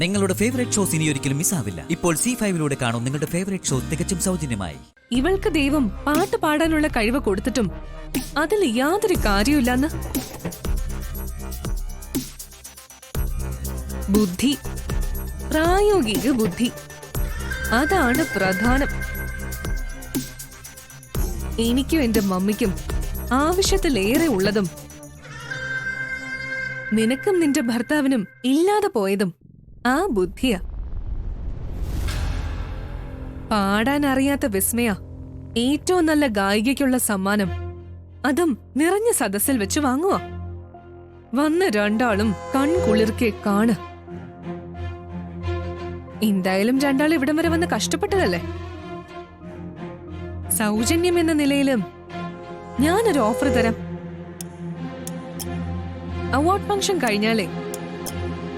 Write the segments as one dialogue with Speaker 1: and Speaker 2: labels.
Speaker 1: നിങ്ങളുടെ favourite shows ഇനി ഒരിക്കലും മിസ്സാവില്ല. ഇപ്പോൾ C5 കാണും നിങ്ങളുടെ ഫേവറേറ്റ് ഷോ തികച്ചും സൗജന്യമായി.
Speaker 2: ഇവൾക്ക് ദൈവം പാട്ട് പാടാനുള്ള കഴിവ് കൊടുത്തിട്ടും അതിൽ യാതൊരു കാര്യമില്ലെന്ന്. ബുദ്ധി, പ്രായോഗിക ബുദ്ധി, അതാണ് പ്രധാനം. എനിക്കും എന്റെ മമ്മിക്കും ആവശ്യത്തിലേറെ ഉള്ളതും നിനക്കും നിന്റെ ഭർത്താവിനും ഇല്ലാതെ പോയതും ആ ബുദ്ധിയാ. പാടാൻ അറിയാത്ത വിസ്മയ ഏറ്റവും നല്ല ഗായികയ്ക്കുള്ള സമ്മാനം, അതും നിറഞ്ഞ സദസ്സിൽ വെച്ച് വാങ്ങുക. വന്ന് രണ്ടാളും കൺകുളിർക്കെ കാണ്. എന്തായാലും രണ്ടാളും ഇവിടം വരെ വന്ന് കഷ്ടപ്പെട്ടതല്ലേ. സൗജന്യം എന്ന നിലയിലും ഞാനൊരു ഓഫർ തരാം. അവാർഡ് ഫംഗ്ഷൻ കഴിഞ്ഞാലേ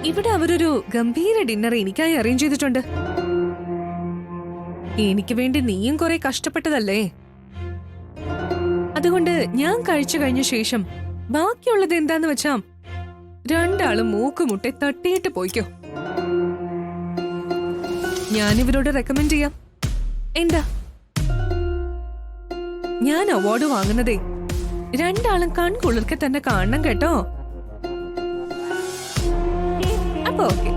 Speaker 2: ഇവിടെ അവരൊരു ഗംഭീര ഡിന്നർ എനിക്കായി അറേഞ്ച് ചെയ്തിട്ടുണ്ട്. എനിക്ക് വേണ്ടി നീയും കുറെ കഷ്ടപ്പെട്ടതല്ലേ. അതുകൊണ്ട് ഞാൻ കഴിച്ചു കഴിഞ്ഞ ശേഷം ബാക്കിയുള്ളത് എന്താന്ന് വെച്ചാ രണ്ടാളും മൂക്കുമുട്ടെ തട്ടിയിട്ട് പോയിക്കോ. ഞാനിവരോട് റെക്കമെൻഡ് ചെയ്യാം. എന്താ? ഞാൻ അവാർഡ് വാങ്ങുന്നതേ രണ്ടാളും കൺകുളിർക്കെ തന്നെ കാണണം കേട്ടോ. അപ്പൊ ഓക്കെ.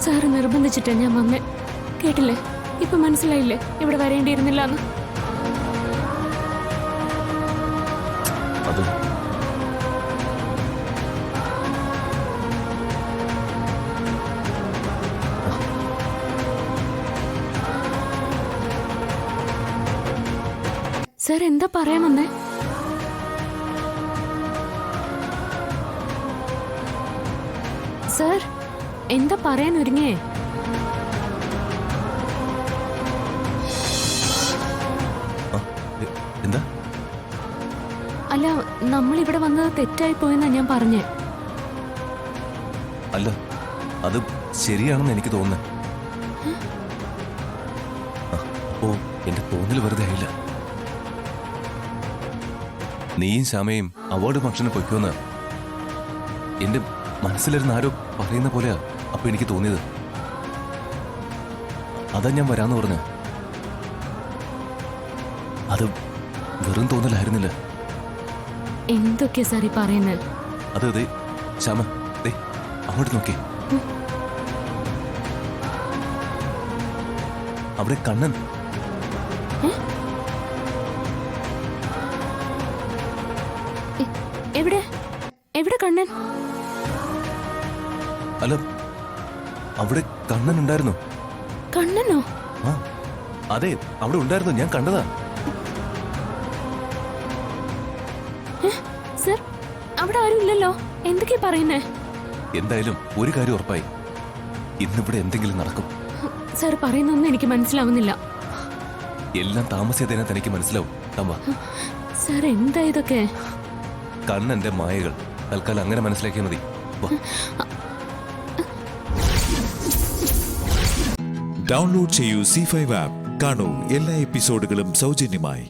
Speaker 3: സാറ് നിർബന്ധിച്ചിട്ടാ ഞാൻ വന്നേ. കേട്ടില്ലേ? ഇപ്പൊ മനസ്സിലായില്ലേ ഇവിടെ വരേണ്ടിയിരുന്നില്ല എന്ന്? സാർ എന്താ പറയാൻ വന്നേ? സാർ എന്താ പറയാൻ ഒരുങ്ങേ?
Speaker 4: എന്താ?
Speaker 3: അല്ല, നമ്മളിവിടെ വന്നത് തെറ്റായി പോയെന്നാ ഞാൻ പറഞ്ഞേ.
Speaker 4: അല്ല, അത് ശരിയാണെന്ന് എനിക്ക് തോന്നുന്നു. ഓ, എന്റെ തോന്നൽ വെറുതെ ആയില്ല. നീയും ശ്യാമയും അവാർഡ് ഫംഗ്ഷന് പൊയ്ക്കോന്ന് എന്റെ മനസ്സിലിരുന്ന് ആരോ പറയുന്ന പോലെയാ അപ്പൊ എനിക്ക് തോന്നിയത്. അതാ ഞാൻ വരാന്ന് പറഞ്ഞ. അത് വെറും തോന്നലായിരുന്നില്ല.
Speaker 3: എന്തൊക്കെയാ സാറി പറയുന്നത്?
Speaker 4: അതെ അതെ ശ്യാമ, അങ്ങോട്ട് നോക്കേ. അവിടെ കണ്ണൻ.
Speaker 3: എവിടെ എവിടെ കണ്ണൻ?
Speaker 4: അല്ല, അവിടെ കണ്ണൻ ഉണ്ടായിരുന്നു.
Speaker 3: കണ്ണനോ?
Speaker 4: ആ അതെ, അവിടെ ഉണ്ടായിരുന്നു. ഞാൻ കണ്ടതാ.
Speaker 3: സർ, അവിടെ ആരും ഇല്ലല്ലോ. എന്തൊക്കെയാ പറയുന്നേ?
Speaker 4: എന്തായാലും ഒരു കാര്യം ഉറപ്പായി, ഇന്നിവിടെ എന്തെങ്കിലും നടക്കും.
Speaker 3: സർ പറയുന്നൊന്നും എനിക്ക് മനസ്സിലാവുന്നില്ല.
Speaker 4: എല്ലാം താമസിയാതെ തനിക്ക് മനസ്സിലാവും. തമ്പാ.
Speaker 3: സർ എന്താ ഇതൊക്കെ?
Speaker 4: കണ്ണന്റെ മായകൾ. തൽക്കാലം അങ്ങനെ മനസ്സിലാക്കിയാൽ മതി.
Speaker 5: ഡൗൺലോഡ് ചെയ്യൂ C5 ആപ്പ്. കാണൂ എല്ലാ എപ്പിസോഡുകളും സൗജന്യമായി.